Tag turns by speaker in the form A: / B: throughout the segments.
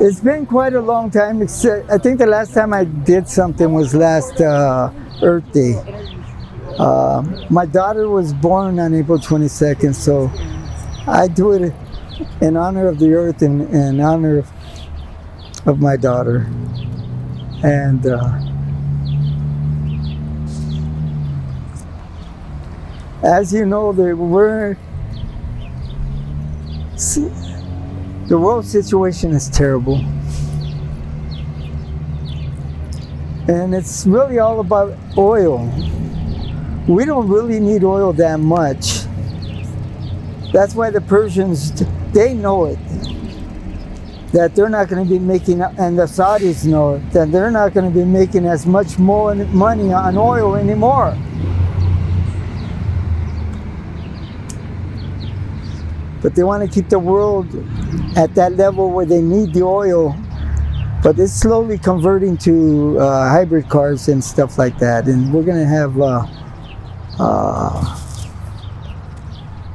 A: It's been quite a long time. I think the last time I did something was last Earth Day. My daughter was born on April 22nd, so I do it in honor of the Earth and in honor of my daughter. And as you know, the world situation is terrible. And it's really all about oil. We don't really need oil that much. That's why the Persians, they know it. That they're not going to be making, and the Saudis know it, that they're not going to be making as much more money on oil anymore. But they want to keep the world at that level where they need the oil. But it's slowly converting to hybrid cars and stuff like that. And we're going to have,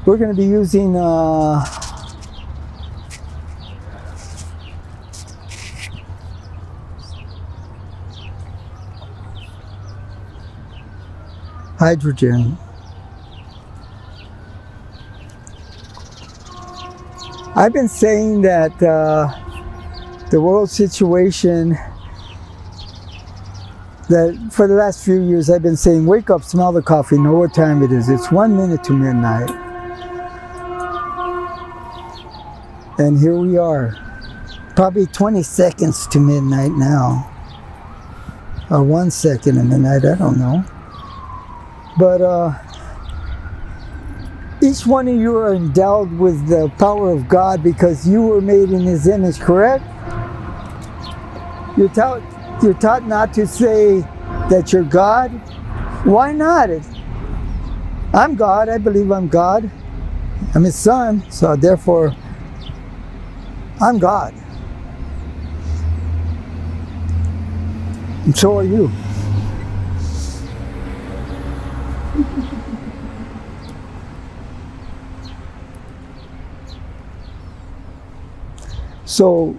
A: we're going to be using hydrogen. I've been saying that the world situation, that for the last few years I've been saying, wake up, smell the coffee, know what time it is. It's 1 minute to midnight. And here we are, probably 20 seconds to midnight now. Or 1 second to midnight, I don't know. But each one of you are endowed with the power of God because you were made in His image, correct? You're taught not to say that you're God. Why not? I'm God. I believe I'm God. I'm His son, so therefore I'm God. And so are you. So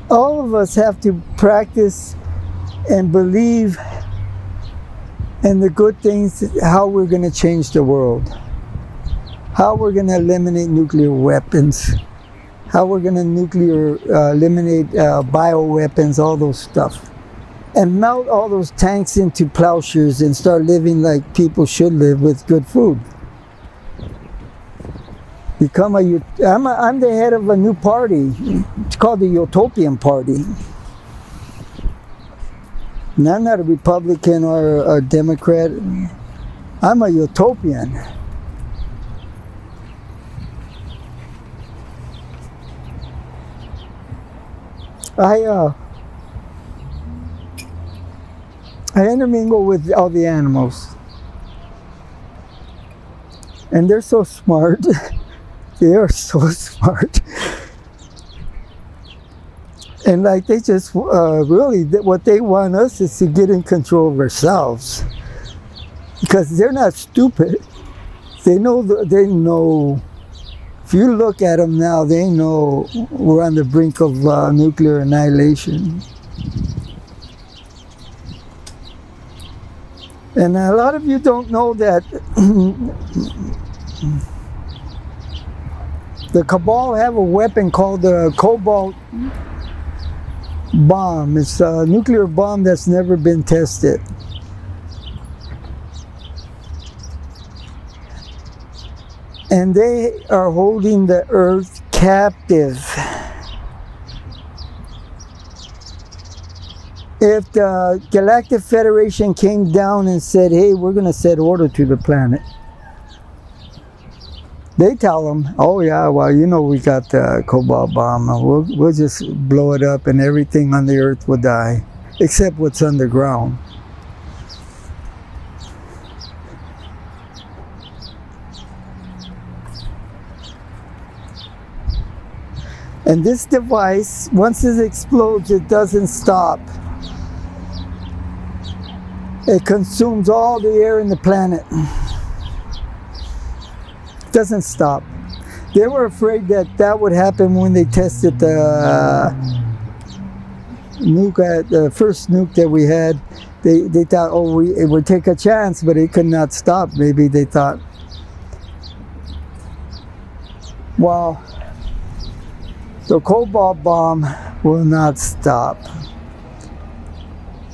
A: all of us have to practice and believe in the good things, how we're going to change the world, how we're going to eliminate nuclear weapons, how we're going to eliminate bioweapons, all those stuff, and melt all those tanks into plowshares and start living like people should live with good food. I'm the head of a new party. It's called the Utopian Party. And I'm not a Republican or a Democrat. I'm a utopian. I intermingle with all the animals. And they're so smart. They are so smart. And like they just really, what they want us is to get in control of ourselves. Because they're not stupid. They know, if you look at them now, they know we're on the brink of nuclear annihilation. And a lot of you don't know that the cabal have a weapon called the cobalt bomb. It's a nuclear bomb that's never been tested. And they are holding the earth captive. If the Galactic Federation came down and said, hey, we're going to set order to the planet, they tell them, oh yeah, well, you know, we got the cobalt bomb, and we'll just blow it up and everything on the earth will die, except what's underground. And this device, once it explodes, it doesn't stop. It consumes all the air in the planet. It doesn't stop. They were afraid that that would happen when they tested the nuke, the first nuke that we had. They thought, oh, it would take a chance, but it could not stop. Maybe they thought. Well, the cobalt bomb will not stop.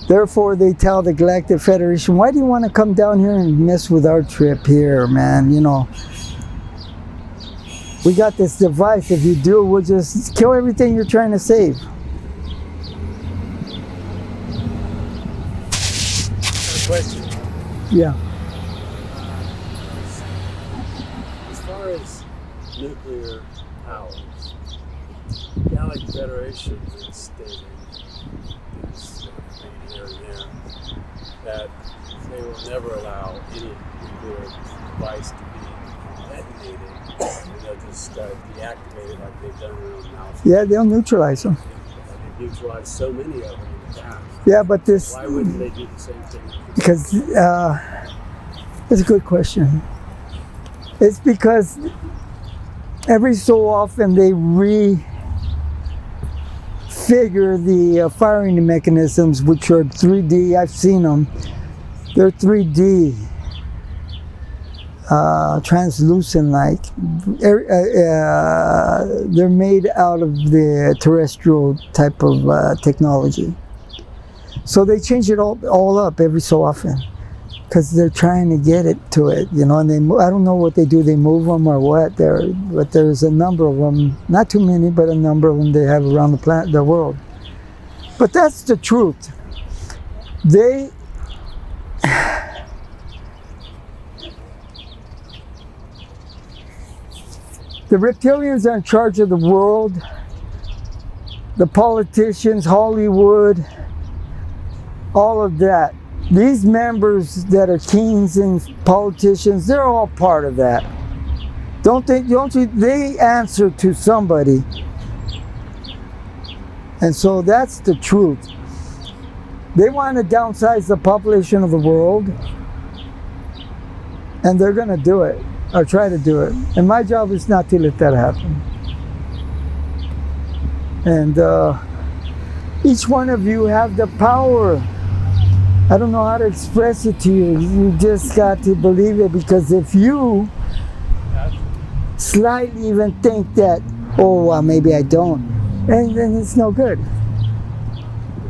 A: Therefore, they tell the Galactic Federation, why do you want to come down here and mess with our trip here, man? You know, we got this device. If you do, we'll just kill everything you're trying to save.
B: Question.
A: Yeah.
B: As far as nuclear powers, the Galactic Federation is stating here and there that they will never allow any nuclear device to be detonated, and they'll just deactivate it like they've done around now.
A: Yeah, they'll neutralize them.
B: They've neutralized so many of them in the past.
A: Yeah, but this...
B: Why wouldn't they do the same thing?
A: Because it's a good question. It's because every so often they refigure the firing mechanisms, which are 3D. I've seen them. They're 3D, translucent-like. They're made out of the terrestrial type of technology. So they change it all up every so often, because they're trying to get it to it, you know. And I don't know what they do. They move them or what? But there's a number of them, not too many, but a number of them they have around the world. But that's the truth. The reptilians are in charge of the world. The politicians, Hollywood, all of that. These members that are kings and politicians, they're all part of that. Don't you? They answer to somebody. And so that's the truth. They want to downsize the population of the world, and they're going to do it, or try to do it. And my job is not to let that happen. And each one of you have the power. I don't know how to express it to you. You just got to believe it, because if you slightly even think that, oh, well, maybe I don't, and then it's no good.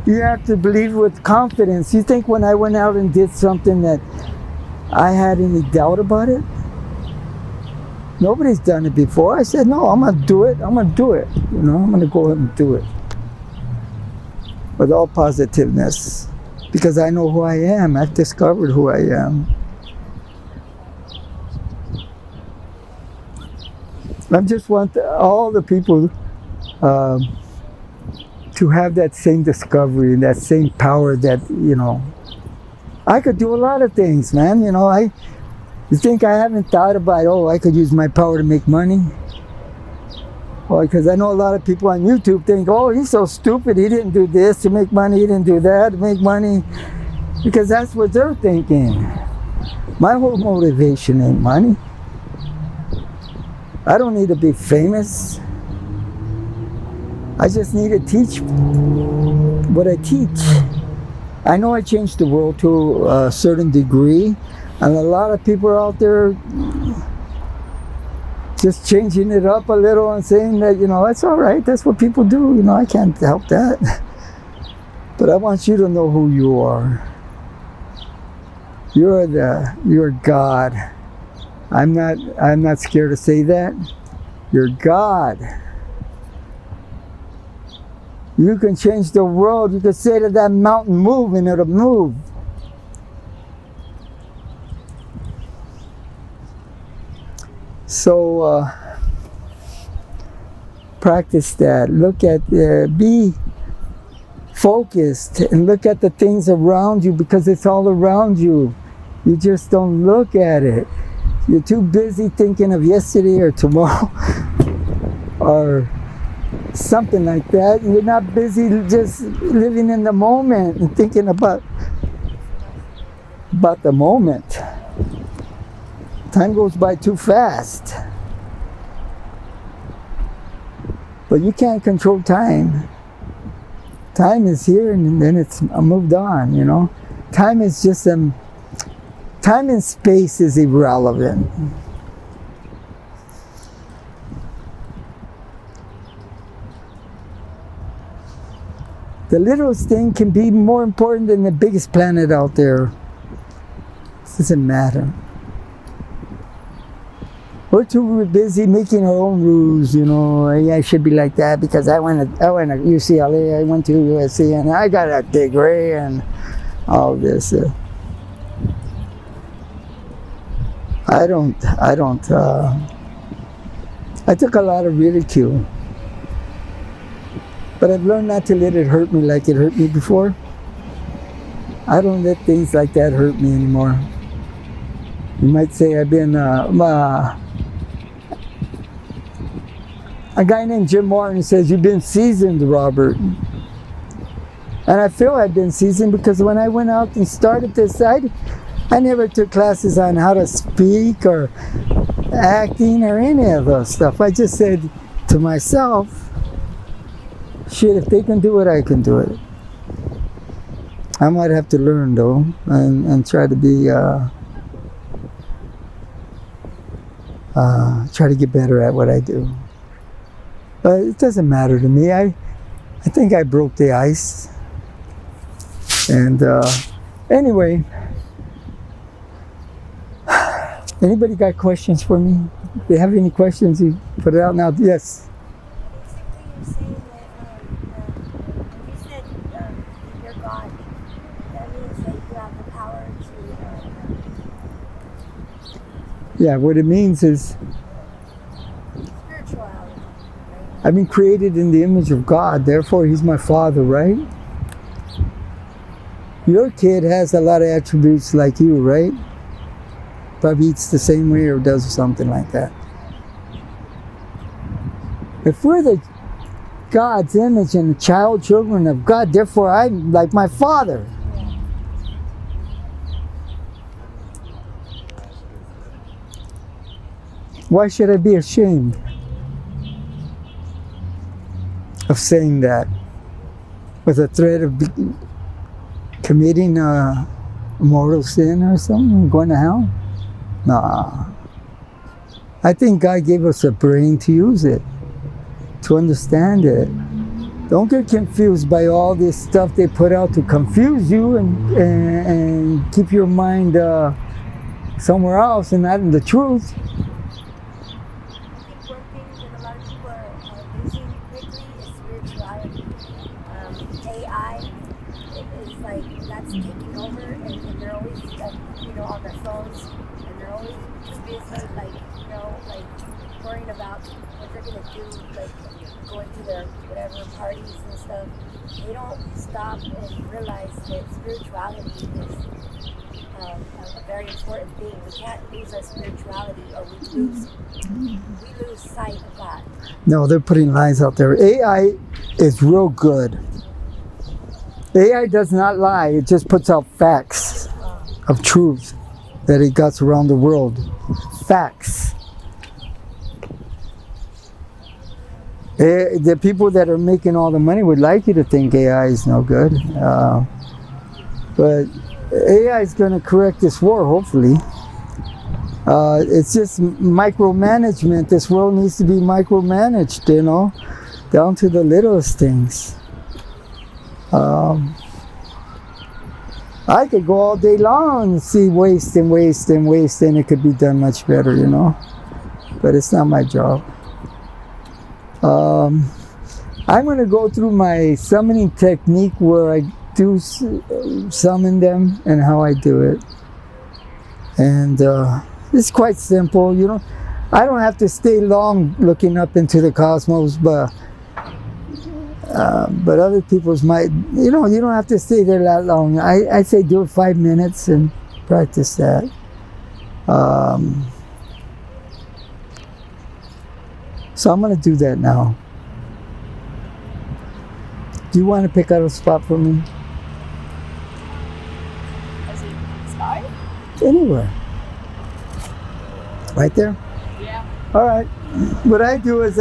A: You have to believe with confidence. You think when I went out and did something that I had any doubt about it? Nobody's done it before. I said, no, I'm going to do it. I'm going to do it. You know, I'm going to go ahead and do it. With all positiveness. Because I know who I am. I've discovered who I am. I just want all the people to have that same discovery and that same power that, you know, I could do a lot of things, man. You know, you think I haven't thought about, oh, I could use my power to make money? Well, because I know a lot of people on YouTube think, oh, he's so stupid, he didn't do this to make money, he didn't do that to make money. Because that's what they're thinking. My whole motivation ain't money. I don't need to be famous. I just need to teach what I teach. I know I changed the world to a certain degree, and a lot of people are out there just changing it up a little and saying that, you know, it's all right, that's what people do, you know, I can't help that. But I want you to know who you are. You're God. I'm not scared to say that. You're God. You can change the world. You can say to that mountain, move, and it'll move. So practice that. Look at, be focused and look at the things around you, because it's all around you. You just don't look at it. You're too busy thinking of yesterday or tomorrow or something like that. You're not busy just living in the moment and thinking about the moment. Time goes by too fast. But you can't control time. Time is here and then it's moved on, you know. Time is just time and space is irrelevant. The littlest thing can be more important than the biggest planet out there. It doesn't matter. We're too busy making our own rules, you know. I should be like that because I went to UCLA, I went to USC, and I got a degree and all this. I took a lot of ridicule. But I've learned not to let it hurt me like it hurt me before. I don't let things like that hurt me anymore. You might say I've been a guy named Jim Martin says, "You've been seasoned, Robert." And I feel I've been seasoned because when I went out and started this, I never took classes on how to speak or acting or any of those stuff. I just said to myself, shit, if they can do it, I can do it. I might have to learn though and try to be try to get better at what I do. But it doesn't matter to me. I think I broke the ice. And anyway, anybody got questions for me? If they have any questions, you put it out now. Yes.
C: Basically, you're saying that you said you're God. That means that you have the power to.
A: Yeah, what it means is
C: Spirituality, right?
A: I've been created in the image of God, therefore He's my Father, right? Your kid has a lot of attributes like you, right? Probably eats the same way or does something like that. If we're the God's image and children of God, therefore I'm like my Father. Why should I be ashamed of saying that with a threat of committing a mortal sin or something, going to hell? Nah. I think God gave us a brain to use it, to understand it. Don't get confused by all this stuff they put out to confuse you and keep your mind somewhere else and not in the truth.
C: I think one thing that a lot of people are losing quickly is spirituality. AI is like that's taking over, and they're always on their phones, and they're always too busy, like worrying about what they're gonna do, like going to their whatever parties and stuff. They don't stop and realize that spirituality is a very important thing. We can't lose our spirituality, or we lose sight of God.
A: No, they're putting lies out there. AI is real good. AI does not lie. It just puts out facts of truth that it got around the world. Facts. The people that are making all the money would like you to think AI is no good. But AI is going to correct this war, hopefully. It's just micromanagement. This world needs to be micromanaged, down to the littlest things. I could go all day long and see waste and waste and waste, and it could be done much better, But it's not my job. I'm going to go through my summoning technique where I do summon them and how I do it. And it's quite simple, I don't have to stay long looking up into the cosmos, but other people's might, you don't have to stay there that long. I say do it 5 minutes and practice that. So I'm going to do that now. Do you want to pick out a spot for me?
D: As in sky?
A: Anywhere. Right there?
D: Yeah.
A: All right. What I do is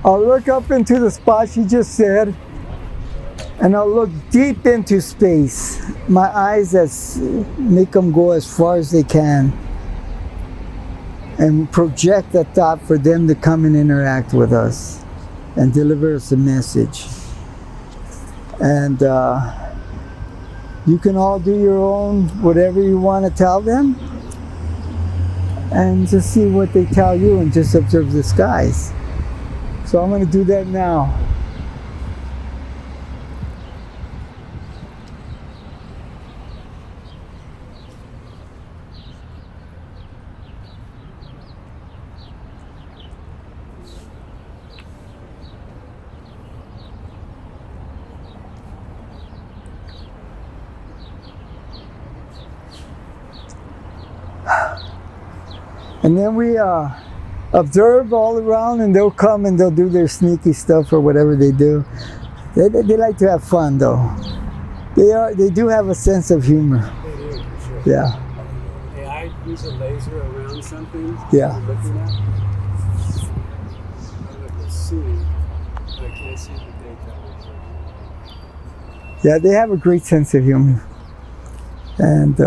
A: I'll look up into the spot she just said, and I'll look deep into space. My eyes make them go as far as they can, and project a thought for them to come and interact with us and deliver us a message. And you can all do your own, whatever you want to tell them, and just see what they tell you and just observe the skies. So I'm going to do that now. And then we observe all around, and they'll come and they'll do their sneaky stuff or whatever they do. They like to have fun, though. They do have a sense of humor.
B: They do, for sure.
A: Yeah.
B: Hey, I use a laser around something.
A: Yeah.
B: I'm looking at. I don't know if you'll see, but I can't see the daytime.
A: Yeah, they have a great sense of humor. And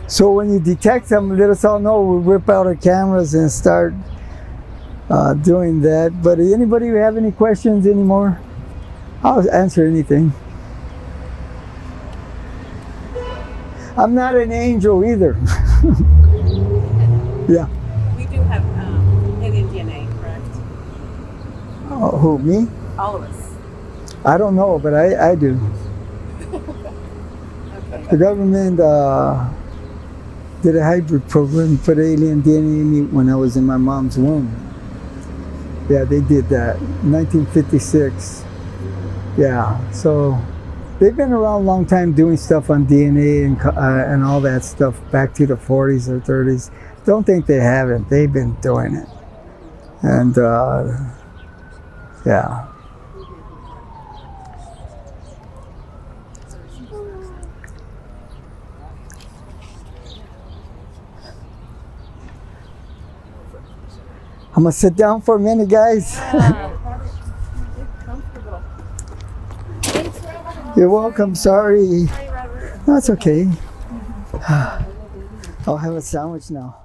A: so when you detect them, let us all know. We'll whip out our cameras and start doing that. But anybody have any questions anymore? I'll answer anything. I'm not an angel either. Yeah.
E: We do have Indian DNA, correct?
A: Oh, who, me?
E: All of us.
A: I don't know, but I do.
E: Okay.
A: The government did a hybrid program, put alien DNA in me when I was in my mom's womb. Yeah, they did that, 1956. Yeah, so they've been around a long time doing stuff on DNA and all that stuff back to the 40s or 30s. Don't think they haven't. They've been doing it. And yeah. I'm gonna sit down for a minute, guys.
E: Comfortable.
A: You're welcome. Sorry.
E: Hi, Robert.
A: That's okay. I'll have a sandwich now.